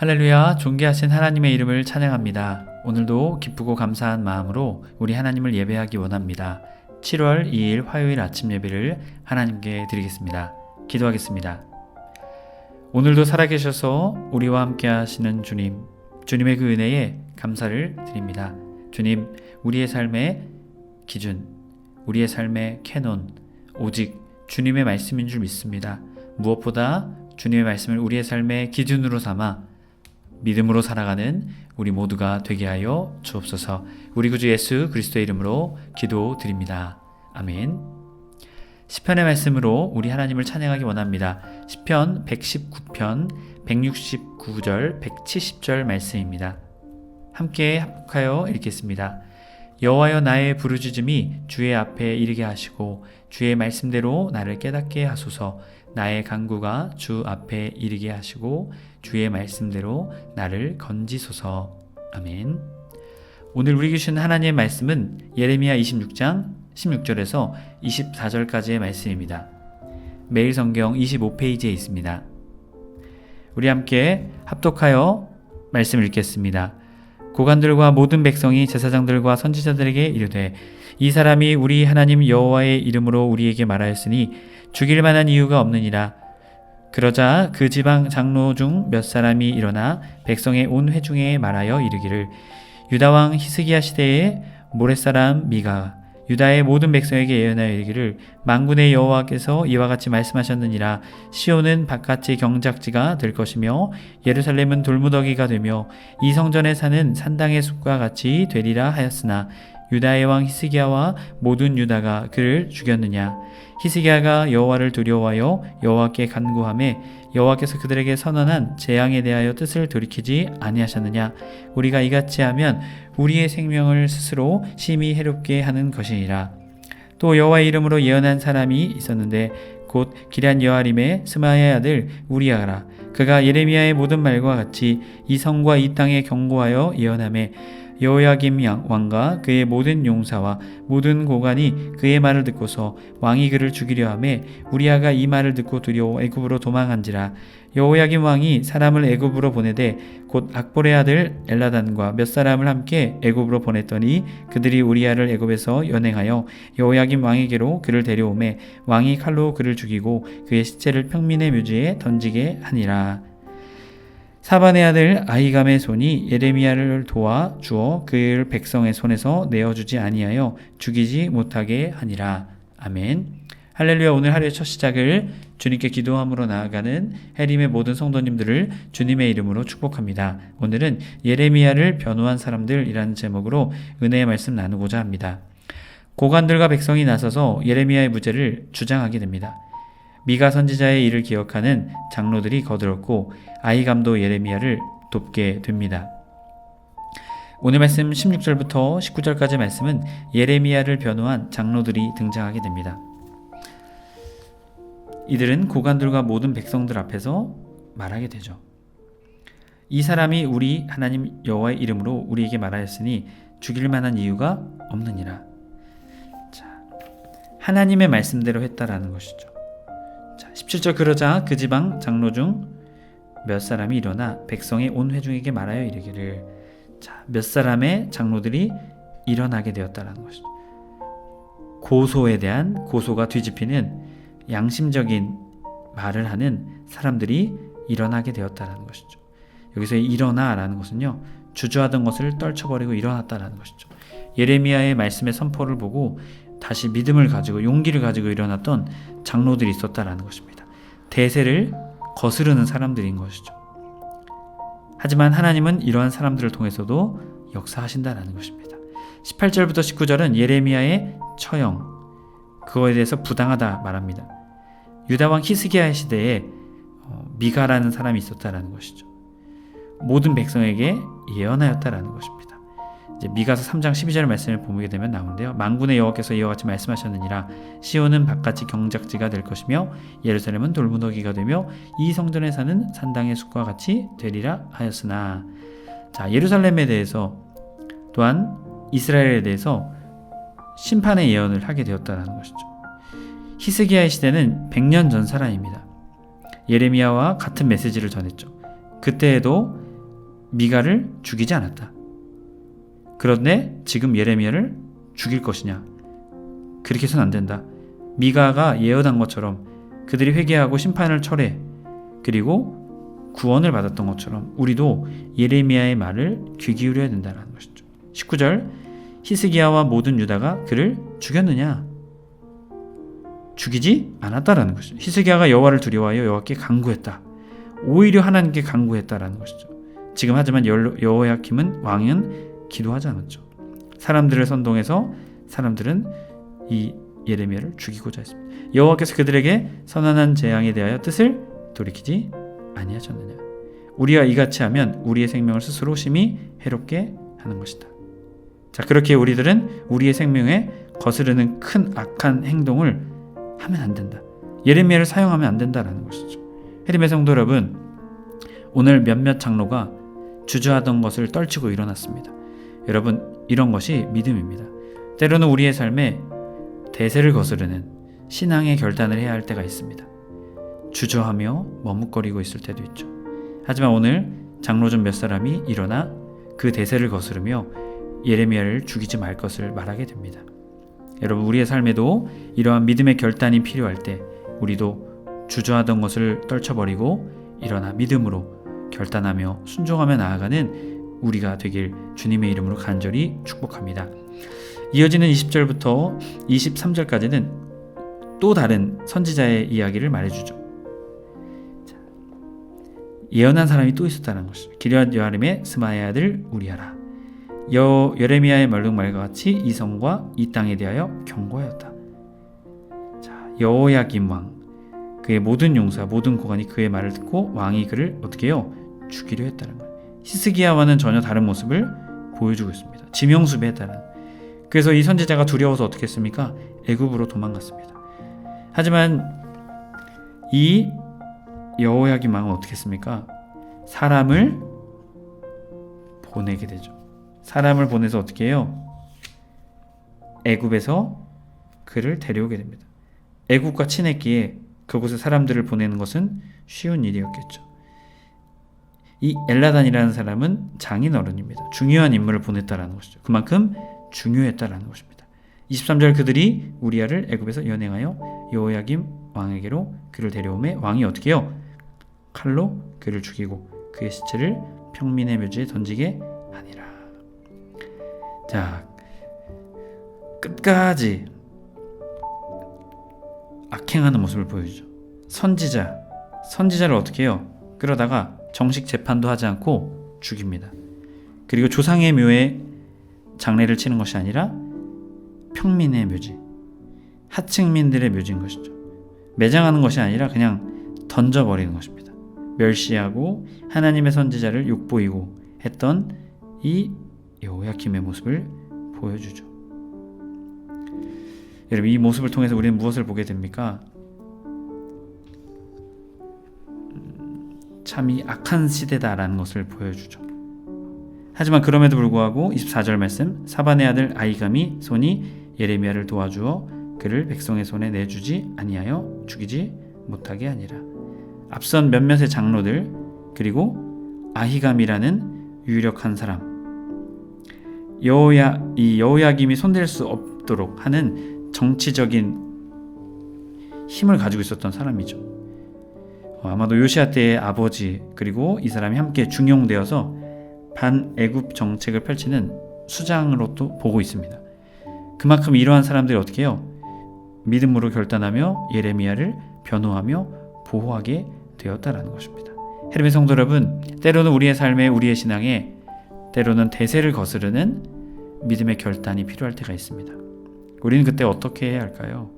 할렐루야, 존귀하신 하나님의 이름을 찬양합니다. 오늘도 기쁘고 감사한 마음으로 우리 하나님을 예배하기 원합니다. 7월 2일 화요일 아침 예배를 하나님께 드리겠습니다. 기도하겠습니다. 오늘도 살아계셔서 우리와 함께 하시는 주님, 주님의 그 은혜에 감사를 드립니다. 주님, 우리의 삶의 기준, 우리의 삶의 캐논, 오직 주님의 말씀인 줄 믿습니다. 무엇보다 주님의 말씀을 우리의 삶의 기준으로 삼아 믿음으로 살아가는 우리 모두가 되게 하여 주옵소서. 우리 구주 예수 그리스도의 이름으로 기도드립니다. 아멘. 시편의 말씀으로 우리 하나님을 찬양하기 원합니다. 시편 119편 169절 170절 말씀입니다. 함께 합독하여 읽겠습니다. 여호와여, 나의 부르짖음이 주의 앞에 이르게 하시고 주의 말씀대로 나를 깨닫게 하소서. 나의 간구가 주 앞에 이르게 하시고 주의 말씀대로 나를 건지소서. 아멘. 오늘 우리 주신 하나님의 말씀은 예레미야 26장 16절에서 24절까지의 말씀입니다. 매일 성경 25페이지에 있습니다. 우리 함께 합독하여 말씀을 읽겠습니다. 고관들과 모든 백성이 제사장들과 선지자들에게 이르되, 이 사람이 우리 하나님 여호와의 이름으로 우리에게 말하였으니 죽일 만한 이유가 없느니라. 그러자 그 지방 장로 중 몇 사람이 일어나 백성의 온 회중에 말하여 이르기를, 유다 왕 히스기야 시대에 모렛사람 미가 유다의 모든 백성에게 예언하여 이르기를, 만군의 여호와께서 이와 같이 말씀하셨느니라. 시온은 바깥의 경작지가 될 것이며 예루살렘은 돌무더기가 되며 이 성전에 사는 산당의 숲과 같이 되리라 하였으나 유다의 왕 히스기야와 모든 유다가 그를 죽였느냐. 히스기야가 여호와를 두려워하여 여호와께 간구하매 여호와께서 그들에게 선언한 재앙에 대하여 뜻을 돌이키지 아니하셨느냐. 우리가 이같이 하면 우리의 생명을 스스로 심히 해롭게 하는 것이니라. 또 여호와의 이름으로 예언한 사람이 있었는데 곧 기럇 여아림의 스마야의 아들 우리야라. 그가 예레미야의 모든 말과 같이 이 성과 이 땅에 경고하여 예언하매 여호야김 왕과 그의 모든 용사와 모든 고관이 그의 말을 듣고서 왕이 그를 죽이려 하매 우리야가 이 말을 듣고 두려워 애굽으로 도망한지라. 여호야김 왕이 사람을 애굽으로 보내되 곧 악볼의 아들 엘라단과 몇 사람을 함께 애굽으로 보냈더니 그들이 우리야를 애굽에서 연행하여 여호야김 왕에게로 그를 데려오매 왕이 칼로 그를 죽이고 그의 시체를 평민의 묘지에 던지게 하니라. 사반의 아들 아히감의 손이 예레미야를 도와 주어 그를 백성의 손에서 내어주지 아니하여 죽이지 못하게 하니라. 아멘. 할렐루야. 오늘 하루의 첫 시작을 주님께 기도함으로 나아가는 해림의 모든 성도님들을 주님의 이름으로 축복합니다. 오늘은 예레미야를 변호한 사람들이라는 제목으로 은혜의 말씀 나누고자 합니다. 고관들과 백성이 나서서 예레미야의 무죄를 주장하게 됩니다. 미가 선지자의 일을 기억하는 장로들이 거들었고 아히감도 예레미야를 돕게 됩니다. 오늘 말씀 16절부터 19절까지 말씀은 예레미야를 변호한 장로들이 등장하게 됩니다. 이들은 고관들과 모든 백성들 앞에서 말하게 되죠. 이 사람이 우리 하나님 여호와의 이름으로 우리에게 말하였으니 죽일 만한 이유가 없느니라. 자, 하나님의 말씀대로 했다라는 것이죠. 자, 17절 그러자 그 지방 장로 중 몇 사람이 일어나 백성의 온 회중에게 말하여 이르기를. 자, 몇 사람의 장로들이 일어나게 되었다라는 것이죠. 고소에 대한 고소가 뒤집히는 양심적인 말을 하는 사람들이 일어나게 되었다라는 것이죠. 여기서 일어나라는 것은요, 주저하던 것을 떨쳐버리고 일어났다라는 것이죠. 예레미야의 말씀의 선포를 보고 다시 믿음을 가지고 용기를 가지고 일어났던 장로들이 있었다라는 것입니다. 대세를 거스르는 사람들인 것이죠. 하지만 하나님은 이러한 사람들을 통해서도 역사하신다라는 것입니다. 18절부터 19절은 예레미야의 처형, 그거에 대해서 부당하다 말합니다. 유다왕 히스기야 시대에 미가라는 사람이 있었다라는 것이죠. 모든 백성에게 예언하였다라는 것입니다. 이제 미가서 3장 12절 말씀을 보게 되면 나오는데요. 만군의 여호와께서 이와 같이 말씀하셨느니라. 시온은 바깥이 경작지가 될 것이며 예루살렘은 돌무더기가 되며 이 성전에 사는 산당의 숲과 같이 되리라 하였으나. 자, 예루살렘에 대해서 또한 이스라엘에 대해서 심판의 예언을 하게 되었다는 것이죠. 히스기야의 시대는 100년 전 사람입니다. 예레미야와 같은 메시지를 전했죠. 그때에도 미가를 죽이지 않았다. 그런데 지금 예레미야를 죽일 것이냐? 그렇게 해서는 안 된다. 미가가 예언한 것처럼 그들이 회개하고 심판을 철회 그리고 구원을 받았던 것처럼 우리도 예레미야의 말을 귀 기울여야 된다는 것이죠. 19절 히스기야와 모든 유다가 그를 죽였느냐? 죽이지 않았다라는 것이죠. 히스기야가 여호와를 두려워하여 여호와께 간구했다. 오히려 하나님께 간구했다라는 것이죠. 지금 하지만 여호야김은 왕은 기도하지 않았죠. 사람들을 선동해서 사람들은 이 예레미야를 죽이고자 했습니다. 여호와께서 그들에게 선언한 재앙에 대하여 뜻을 돌이키지 아니하셨느냐. 우리가 이같이 하면 우리의 생명을 스스로 심히 해롭게 하는 것이다. 자, 그렇게 우리들은 우리의 생명에 거스르는 큰 악한 행동을 하면 안 된다. 예레미야를 사용하면 안 된다라는 것이죠. 해림의 성도 여러분, 오늘 몇몇 장로가 주저하던 것을 떨치고 일어났습니다. 여러분, 이런 것이 믿음입니다. 때로는 우리의 삶에 대세를 거스르는 신앙의 결단을 해야 할 때가 있습니다. 주저하며 머뭇거리고 있을 때도 있죠. 하지만 오늘 장로전 몇 사람이 일어나 그 대세를 거스르며 예레미야를 죽이지 말 것을 말하게 됩니다. 여러분, 우리의 삶에도 이러한 믿음의 결단이 필요할 때 우리도 주저하던 것을 떨쳐버리고 일어나 믿음으로 결단하며 순종하며 나아가는 우리가 되길 주님의 이름으로 간절히 축복합니다. 이어지는 20절부터 23절까지는 또 다른 선지자의 이야기를 말해주죠. 예언한 사람이 또 있었다는 것이죠. 기럇 여아림의 스마의 아들 우리아라. 예레미야의 말과 같이 이 성과 이 땅에 대하여 경고하였다. 자, 여호야김 왕, 그의 모든 용사, 모든 고관이 그의 말을 듣고 왕이 그를 어떻게 해요? 죽이려 했다는 거예요. 히스기야와는 전혀 다른 모습을 보여주고 있습니다. 지명수배했다는. 그래서 이 선지자가 두려워서 어떻게 했습니까? 애굽으로 도망갔습니다. 하지만 이 여호야김 왕은 어떻게 했습니까? 사람을 보내게 되죠. 사람을 보내서 어떻게 해요? 애굽에서 그를 데려오게 됩니다. 애굽과 친했기에 그곳에 사람들을 보내는 것은 쉬운 일이었겠죠. 이 엘라단이라는 사람은 장인어른입니다. 중요한 인물을 보냈다라는 것이죠. 그만큼 중요했다라는 것입니다. 23절 그들이 우리아를 애굽에서 연행하여 여호야김 왕에게로 그를 데려오매 왕이 어떻게 해요? 칼로 그를 죽이고 그의 시체를 평민의 묘지에 던지게 하니라. 자, 끝까지 악행하는 모습을 보여주죠. 선지자를 어떻게 해요? 끌어다가 정식 재판도 하지 않고 죽입니다. 그리고 조상의 묘에 장례를 치는 것이 아니라 평민의 묘지, 하층민들의 묘지인 것이죠. 매장하는 것이 아니라 그냥 던져버리는 것입니다. 멸시하고 하나님의 선지자를 욕보이고 했던 이 여호야김의 모습을 보여주죠. 여러분, 이 모습을 통해서 우리는 무엇을 보게 됩니까? 참이 악한 시대다라는 것을 보여주죠. 하지만 그럼에도 불구하고 24절 말씀, 사반의 아들 아히감이 손이 예레미야를 도와주어 그를 백성의 손에 내주지 아니하여 죽이지 못하게 하니라. 앞선 몇몇의 장로들 그리고 아히감이라는 유력한 사람, 이 여호야김이 손댈 수 없도록 하는 정치적인 힘을 가지고 있었던 사람이죠. 아마도 요시야 때의 아버지 그리고 이 사람이 함께 중용되어서 반애굽 정책을 펼치는 수장으로도 보고 있습니다. 그만큼 이러한 사람들이 어떻게 해요? 믿음으로 결단하며 예레미야를 변호하며 보호하게 되었다라는 것입니다. 해림의 성도 여러분, 때로는 우리의 삶에 우리의 신앙에 때로는 대세를 거스르는 믿음의 결단이 필요할 때가 있습니다. 우리는 그때 어떻게 해야 할까요?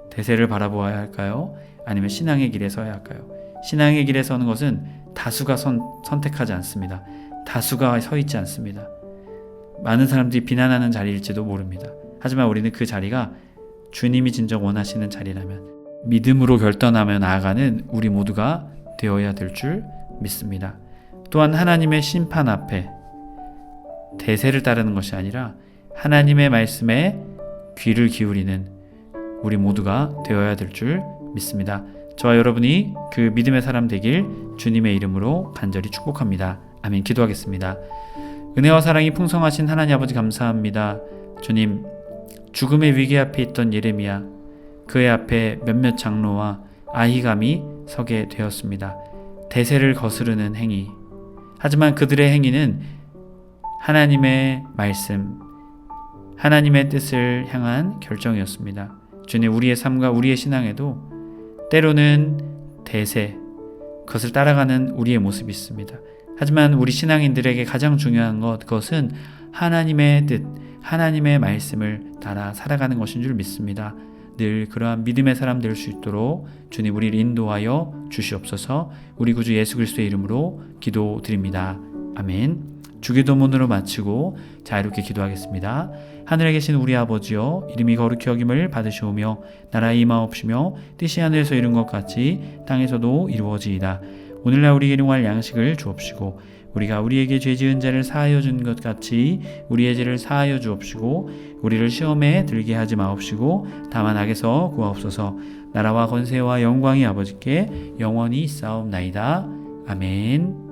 대세를 바라보아야 할까요? 아니면 신앙의 길에 서야 할까요? 신앙의 길에 서는 것은 다수가 선택하지 않습니다. 다수가 서 있지 않습니다. 많은 사람들이 비난하는 자리일지도 모릅니다. 하지만 우리는 그 자리가 주님이 진정 원하시는 자리라면 믿음으로 결단하며 나아가는 우리 모두가 되어야 될 줄 믿습니다. 또한 하나님의 심판 앞에 대세를 따르는 것이 아니라 하나님의 말씀에 귀를 기울이는 우리 모두가 되어야 될 줄 믿습니다. 저와 여러분이 그 믿음의 사람 되길 주님의 이름으로 간절히 축복합니다. 아멘. 기도하겠습니다. 은혜와 사랑이 풍성하신 하나님 아버지 감사합니다. 주님, 죽음의 위기 앞에 있던 예레미야, 그의 앞에 몇몇 장로와 아히감이 서게 되었습니다. 대세를 거스르는 행위. 하지만 그들의 행위는 하나님의 말씀, 하나님의 뜻을 향한 결정이었습니다. 주님, 우리의 삶과 우리의 신앙에도 때로는 대세, 그것을 따라가는 우리의 모습이 있습니다. 하지만 우리 신앙인들에게 가장 중요한 그것은 하나님의 뜻, 하나님의 말씀을 따라 살아가는 것인 줄 믿습니다. 늘 그러한 믿음의 사람 될 수 있도록 주님 우리를 인도하여 주시옵소서. 우리 구주 예수 그리스도의 이름으로 기도드립니다. 아멘. 주기도문으로 마치고 자유롭게 기도하겠습니다. 하늘에 계신 우리 아버지여, 이름이 거룩히 여김을 받으시오며 나라의 임하옵시며 뜻이 하늘에서 이룬 것 같이 땅에서도 이루어지이다. 오늘날 우리에게 일용할 양식을 주옵시고 우리가 우리에게 죄 지은 자를 사하여 준 것 같이 우리의 죄를 사하여 주옵시고 우리를 시험에 들게 하지 마옵시고 다만 악에서 구하옵소서. 나라와 권세와 영광이 아버지께 영원히 있사옵나이다. 아멘.